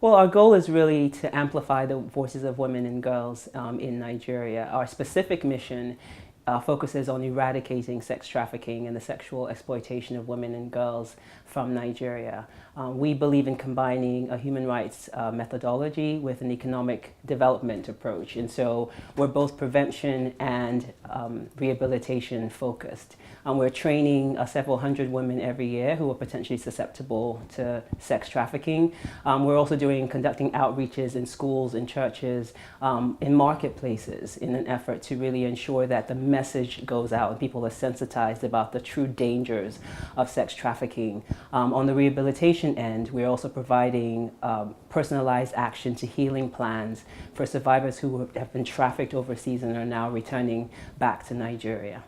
Well, our goal is really to amplify the voices of women and girls in Nigeria. Our specific mission focuses on eradicating sex trafficking and the sexual exploitation of women and girls from Nigeria. We believe in combining a human rights methodology with an economic development approach. And so we're both prevention and rehabilitation focused. We're training several hundred women every year who are potentially susceptible to sex trafficking. We're also conducting outreaches in schools, in churches, in marketplaces in an effort to really ensure that the message goes out and people are sensitized about the true dangers of sex trafficking. On the rehabilitation end, we're also providing personalized action to healing plans for survivors who have been trafficked overseas and are now returning back to Nigeria.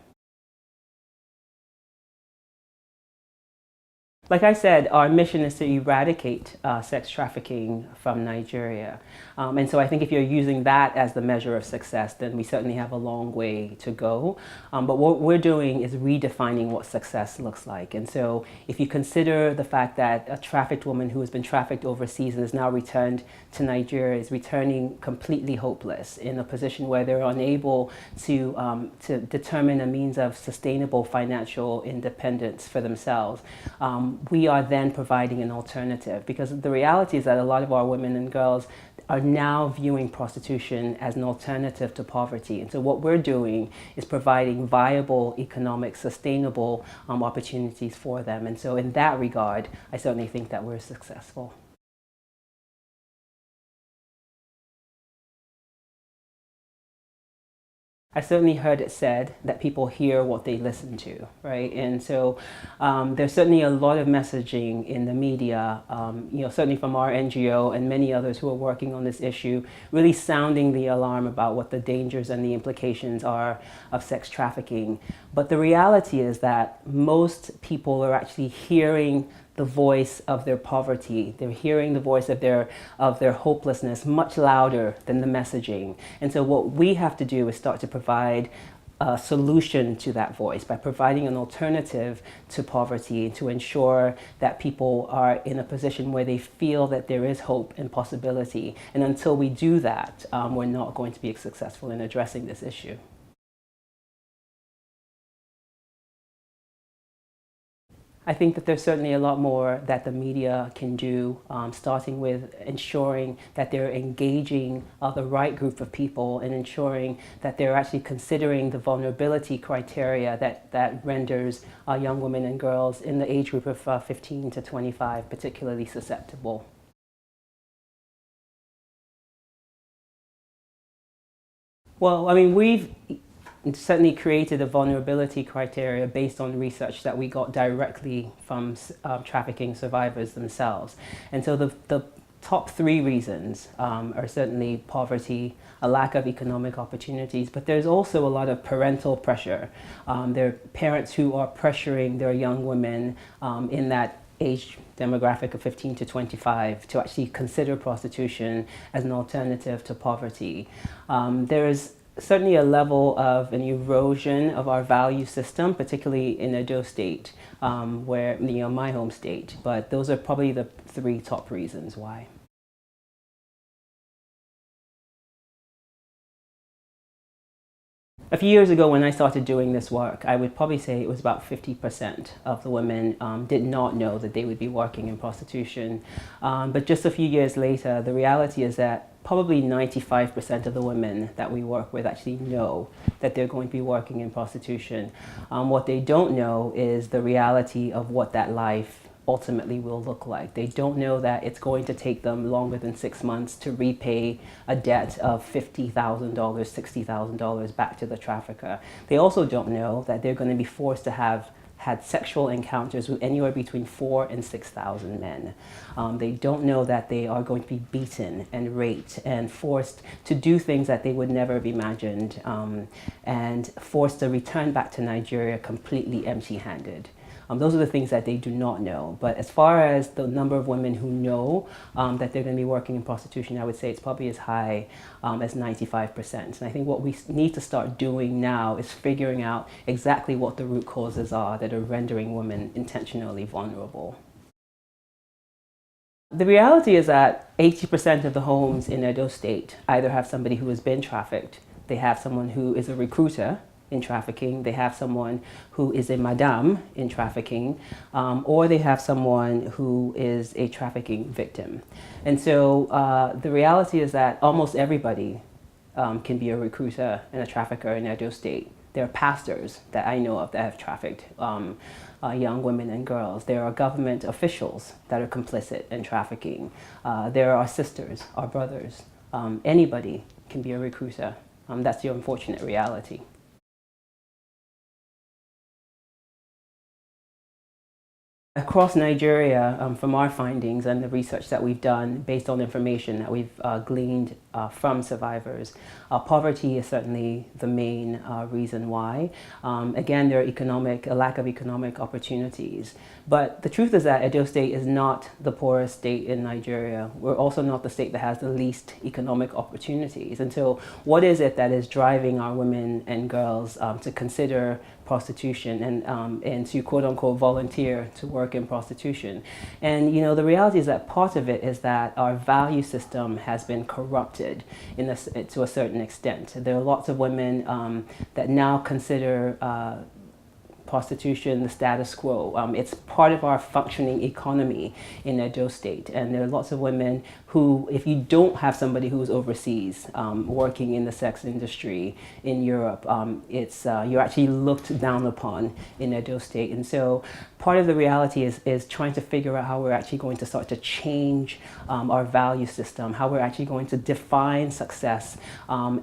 Like I said, our mission is to eradicate sex trafficking from Nigeria. And so I think if you're using that as the measure of success, then we certainly have a long way to go. But what we're doing is redefining what success looks like. And so if you consider the fact that a trafficked woman who has been trafficked overseas and is now returned to Nigeria is returning completely hopeless, in a position where they're unable to determine a means of sustainable financial independence for themselves, we are then providing an alternative, because the reality is that a lot of our women and girls are now viewing prostitution as an alternative to poverty. And so what we're doing is providing viable, economic, sustainable opportunities for them. And so in that regard, I certainly think that we're successful. I certainly heard it said that people hear what they listen to, right? And so there's certainly a lot of messaging in the media, certainly from our NGO and many others who are working on this issue, really sounding the alarm about what the dangers and the implications are of sex trafficking. But the reality is that most people are actually hearing the voice of their poverty. They're hearing the voice of their hopelessness much louder than the messaging. And so what we have to do is start to provide a solution to that voice by providing an alternative to poverty, to ensure that people are in a position where they feel that there is hope and possibility. And until we do that, we're not going to be successful in addressing this issue. I think that there's certainly a lot more that the media can do, starting with ensuring that they're engaging the right group of people and ensuring that they're actually considering the vulnerability criteria that renders young women and girls in the age group of 15 to 25 particularly susceptible. Well, I mean, we've certainly created a vulnerability criteria based on research that we got directly from trafficking survivors themselves. And so the top three reasons are certainly poverty, a lack of economic opportunities, but there's also a lot of parental pressure. There are parents who are pressuring their young women in that age demographic of 15 to 25 to actually consider prostitution as an alternative to poverty. There's certainly a level of an erosion of our value system, particularly in Edo State, where, my home state. But those are probably the three top reasons why. A few years ago, when I started doing this work, I would probably say it was about 50% of the women did not know that they would be working in prostitution. But just a few years later, the reality is that probably 95% of the women that we work with actually know that they're going to be working in prostitution. What they don't know is the reality of what that life ultimately will look like. They don't know that it's going to take them longer than 6 months to repay a debt of $50,000, $60,000 back to the trafficker. They also don't know that they're going to be forced to have had sexual encounters with anywhere between 4,000 and 6,000 men. They don't know that they are going to be beaten and raped and forced to do things that they would never have imagined, and forced to return back to Nigeria completely empty-handed. Those are the things that they do not know. But as far as the number of women who know that they're going to be working in prostitution, I would say it's probably as high as 95%. And I think what we need to start doing now is figuring out exactly what the root causes are that are rendering women intentionally vulnerable. The reality is that 80% of the homes in Edo State either have somebody who has been trafficked, they have someone who is a recruiter in trafficking, they have someone who is a madame in trafficking, or they have someone who is a trafficking victim. And so the reality is that almost everybody can be a recruiter and a trafficker in Edo State. There are pastors that I know of that have trafficked young women and girls. There are government officials that are complicit in trafficking. There are sisters, our brothers. Anybody can be a recruiter. That's the unfortunate reality. Across Nigeria, from our findings and the research that we've done based on information that we've gleaned from survivors, poverty is certainly the main reason why. Again, there are a lack of economic opportunities. But the truth is that Edo State is not the poorest state in Nigeria. We're also not the state that has the least economic opportunities. And so what is it that is driving our women and girls to consider prostitution and to quote unquote volunteer to work in prostitution? And the reality is that part of it is that our value system has been corrupted to a certain extent. There are lots of women that now consider prostitution the status quo. It's part of our functioning economy in Edo State, and there are lots of women who, if you don't have somebody who's overseas working in the sex industry in Europe, you're actually looked down upon in Edo State. And so part of the reality is trying to figure out how we're actually going to start to change our value system, how we're actually going to define success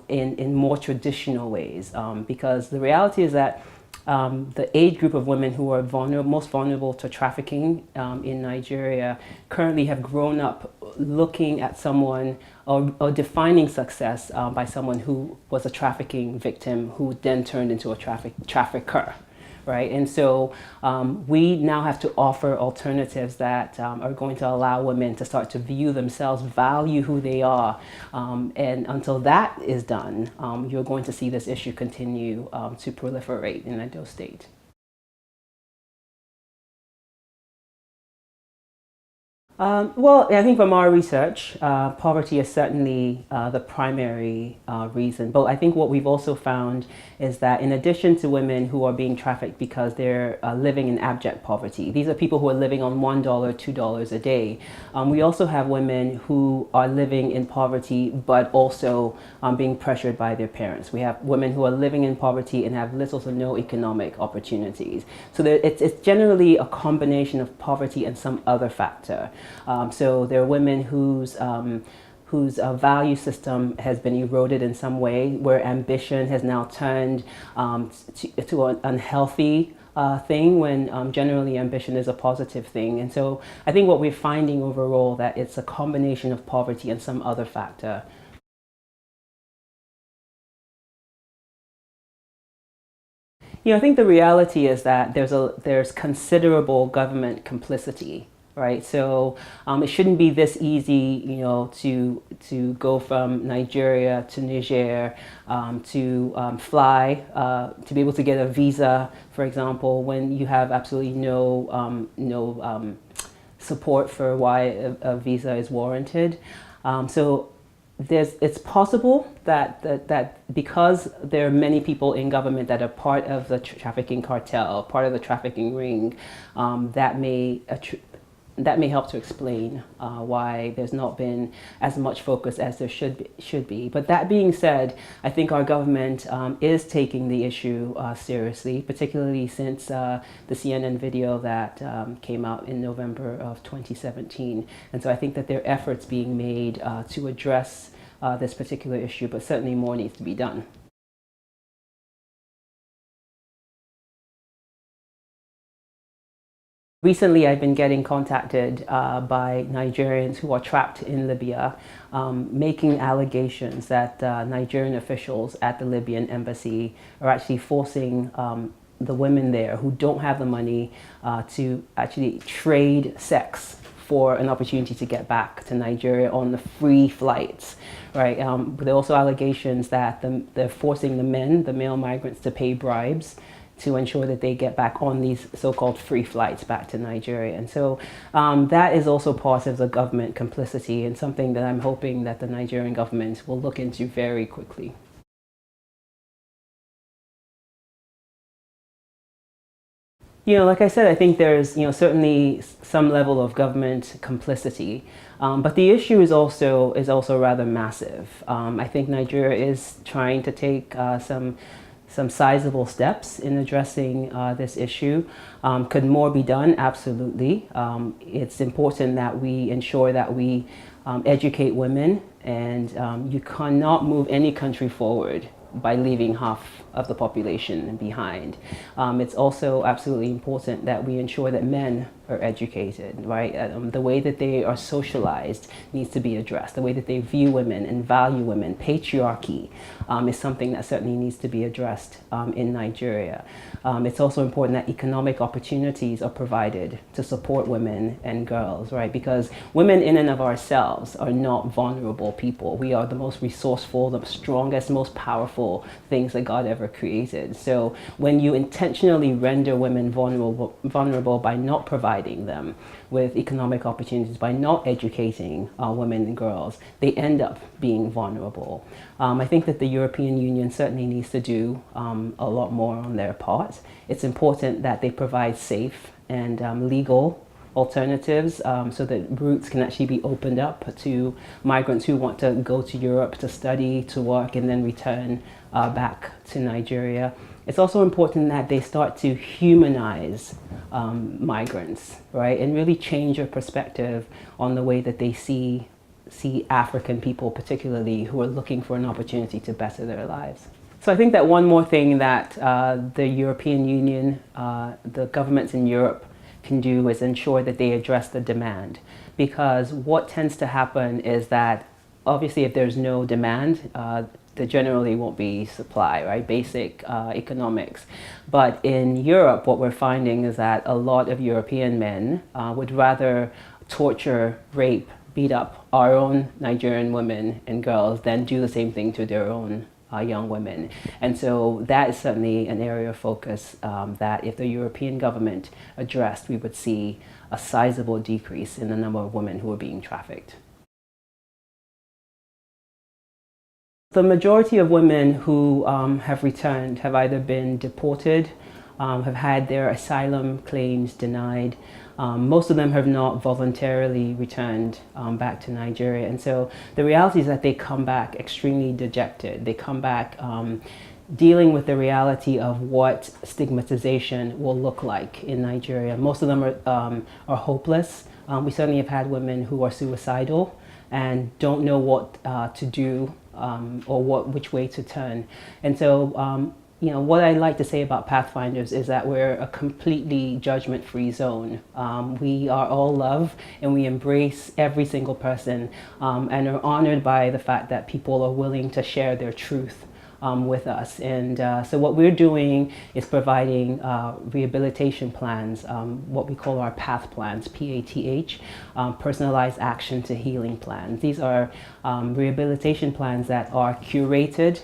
in more traditional ways, because the reality is that the age group of women who are most vulnerable to trafficking in Nigeria currently have grown up looking at someone or defining success by someone who was a trafficking victim who then turned into a trafficker. Right? And so we now have to offer alternatives that are going to allow women to start to view themselves, value who they are. And until that is done, you're going to see this issue continue to proliferate in Edo State. Well, I think from our research, poverty is certainly the primary reason. But I think what we've also found is that in addition to women who are being trafficked because they're living in abject poverty, these are people who are living on $1, $2 a day. We also have women who are living in poverty but also being pressured by their parents. We have women who are living in poverty and have little to no economic opportunities. So it's generally a combination of poverty and some other factor. So there are women whose value system has been eroded in some way, where ambition has now turned to an unhealthy thing, when generally ambition is a positive thing. And so I think what we're finding overall, that it's a combination of poverty and some other factor. I think the reality is that there's considerable government complicity. Right, so it shouldn't be this easy, to go from Nigeria to Niger, to fly, to be able to get a visa, for example, when you have absolutely no support for why a visa is warranted. So it's possible that because there are many people in government that are part of the trafficking cartel, part of the trafficking ring, that may help to explain why there's not been as much focus as there should be. But that being said, I think our government is taking the issue seriously, particularly since the CNN video that came out in November of 2017. And so I think that there are efforts being made to address this particular issue, but certainly more needs to be done. Recently, I've been getting contacted by Nigerians who are trapped in Libya, making allegations that Nigerian officials at the Libyan embassy are actually forcing the women there who don't have the money to actually trade sex for an opportunity to get back to Nigeria on the free flights, right? But there are also allegations that they're forcing the male migrants, to pay bribes to ensure that they get back on these so-called free flights back to Nigeria. And so that is also part of the government complicity, and something that I'm hoping that the Nigerian government will look into very quickly. Like I said, I think there's, certainly some level of government complicity, but the issue is also rather massive. I think Nigeria is trying to take some sizable steps in addressing this issue. Could more be done? Absolutely. It's important that we ensure that we educate women, and you cannot move any country forward by leaving half of the population behind. It's also absolutely important that we ensure that men are educated, right? The way that they are socialized needs to be addressed. The way that they view women and value women, patriarchy, is something that certainly needs to be addressed in Nigeria. It's also important that economic opportunities are provided to support women and girls, right? Because women in and of ourselves are not vulnerable people. We are the most resourceful, the strongest, most powerful things that God ever created. So when you intentionally render women vulnerable by not providing them with economic opportunities, by not educating women and girls, they end up being vulnerable. I think that the European Union certainly needs to do a lot more on their part. It's important that they provide safe and legal alternatives so that routes can actually be opened up to migrants who want to go to Europe to study, to work, and then return back to Nigeria. It's also important that they start to humanize migrants, right, and really change their perspective on the way that they see African people, particularly, who are looking for an opportunity to better their lives. So I think that one more thing that the European Union, the governments in Europe, can do is ensure that they address the demand. Because what tends to happen is that, obviously, if there's no demand, there generally won't be supply, right? Basic economics. But in Europe, what we're finding is that a lot of European men would rather torture, rape, beat up our own Nigerian women and girls than do the same thing to their own young women. And so that is certainly an area of focus that if the European government addressed, we would see a sizable decrease in the number of women who are being trafficked. The majority of women who have returned have either been deported, have had their asylum claims denied. Most of them have not voluntarily returned back to Nigeria. And so the reality is that they come back extremely dejected. They come back dealing with the reality of what stigmatization will look like in Nigeria. Most of them are hopeless. We certainly have had women who are suicidal and don't know what to do or which way to turn. And so what I like to say about Pathfinders is that we're a completely judgment-free zone. We are all love, and we embrace every single person, and are honored by the fact that people are willing to share their truth with us. And so what we're doing is providing rehabilitation plans, what we call our PATH plans, P-A-T-H, personalized action to healing plans. These are rehabilitation plans that are curated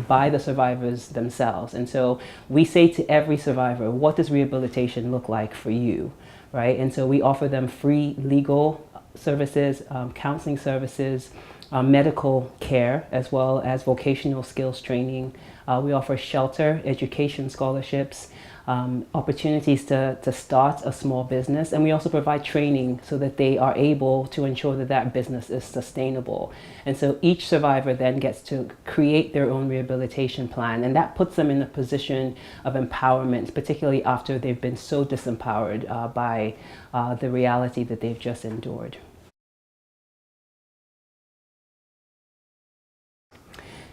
by the survivors themselves. And so we say to every survivor, what does rehabilitation look like for you, right? And so we offer them free legal services, counseling services, medical care, as well as vocational skills training. We offer shelter, education scholarships, opportunities to start a small business, and we also provide training so that they are able to ensure that that business is sustainable. And so each survivor then gets to create their own rehabilitation plan, and that puts them in a position of empowerment, particularly after they've been so disempowered by the reality that they've just endured.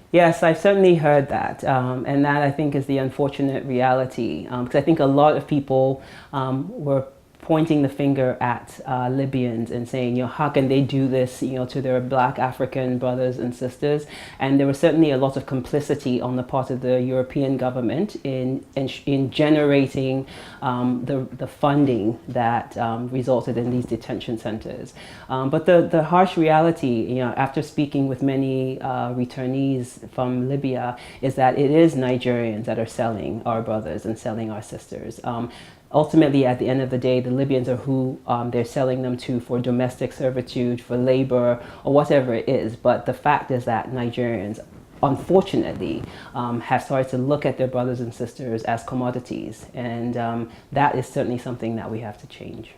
Yes, I've certainly heard that, and that I think is the unfortunate reality, because I think a lot of people were pointing the finger at Libyans and saying, how can they do this, to their black African brothers and sisters? And there was certainly a lot of complicity on the part of the European government in generating the funding that resulted in these detention centers. But the harsh reality, after speaking with many returnees from Libya, is that it is Nigerians that are selling our brothers and selling our sisters. Ultimately, at the end of the day, the Libyans are who they're selling them to for domestic servitude, for labor, or whatever it is. But the fact is that Nigerians, unfortunately, have started to look at their brothers and sisters as commodities. And that is certainly something that we have to change.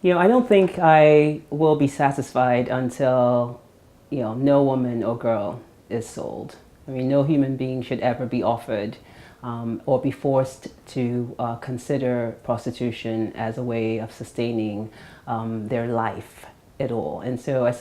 I don't think I will be satisfied until, no woman or girl is sold. I mean, no human being should ever be offered or be forced to consider prostitution as a way of sustaining their life at all. And so I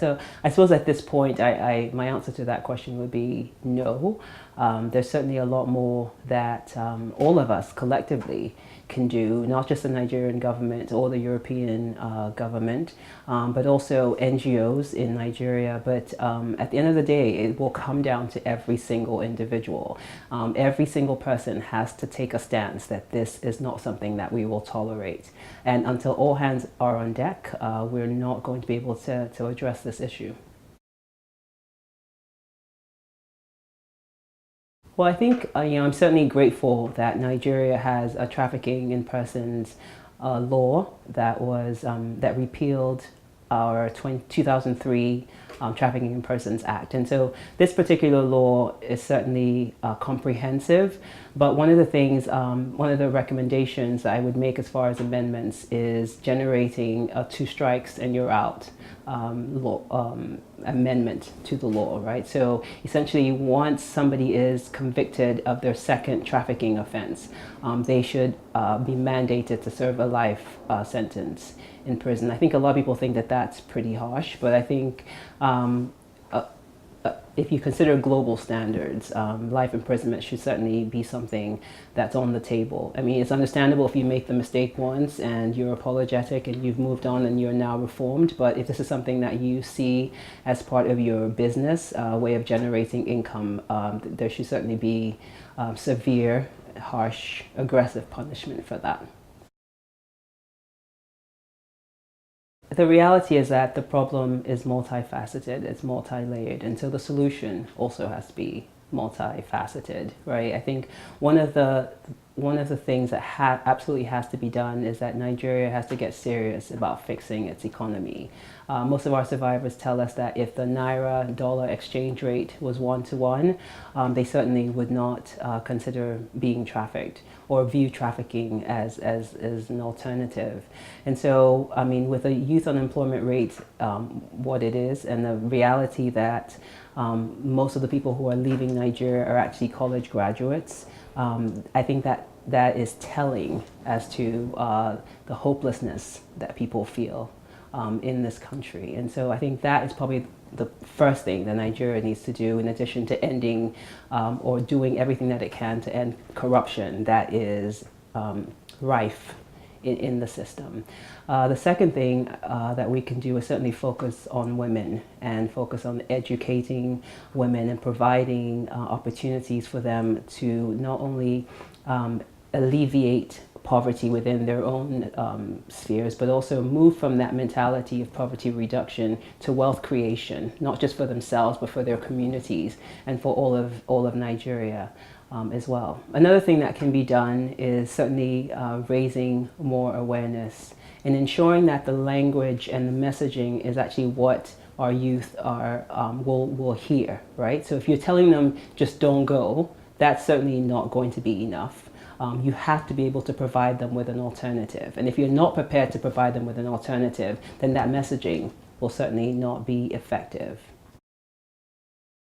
suppose at this point, my answer to that question would be no. There's certainly a lot more that all of us collectively can do, not just the Nigerian government or the European government, but also NGOs in Nigeria. But at the end of the day, it will come down to every single individual. Every single person has to take a stance that this is not something that we will tolerate. And until all hands are on deck, we're not going to be able to address this issue. Well, I think I'm certainly grateful that Nigeria has a trafficking in persons law that was that repealed our 2003 Trafficking in Persons Act. And so this particular law is certainly comprehensive, but one of the things, one of the recommendations that I would make as far as amendments is generating a 2 strikes and you're out amendment to the law, right? So essentially, once somebody is convicted of their second trafficking offense, they should be mandated to serve a life sentence in prison. I think a lot of people think that that's pretty harsh, but I think if you consider global standards, life imprisonment should certainly be something that's on the table. I mean, it's understandable if you make the mistake once and you're apologetic and you've moved on and you're now reformed, but if this is something that you see as part of your business, way of generating income, there should certainly be severe, harsh, aggressive punishment for that. The reality is that the problem is multifaceted, it's multi-layered, and so the solution also has to be multifaceted, right? I think one of the things that absolutely has to be done is that Nigeria has to get serious about fixing its economy. Most of our survivors tell us that if the Naira-dollar exchange rate was 1-to-1, they certainly would not consider being trafficked or view trafficking as an alternative. And so, I mean, with a youth unemployment rate, what it is, and the reality that most of the people who are leaving Nigeria are actually college graduates, I think that is telling as to the hopelessness that people feel in this country. And so I think that is probably the first thing that Nigeria needs to do, in addition to ending or doing everything that it can to end corruption that is rife in the system. The second thing that we can do is certainly focus on women and focus on educating women and providing opportunities for them to not only alleviate poverty within their own spheres, but also move from that mentality of poverty reduction to wealth creation, not just for themselves, but for their communities and for all of Nigeria as well. Another thing that can be done is certainly raising more awareness and ensuring that the language and the messaging is actually what our youth will hear, right? So if you're telling them just don't go, that's certainly not going to be enough. You have to be able to provide them with an alternative. And if you're not prepared to provide them with an alternative, then that messaging will certainly not be effective.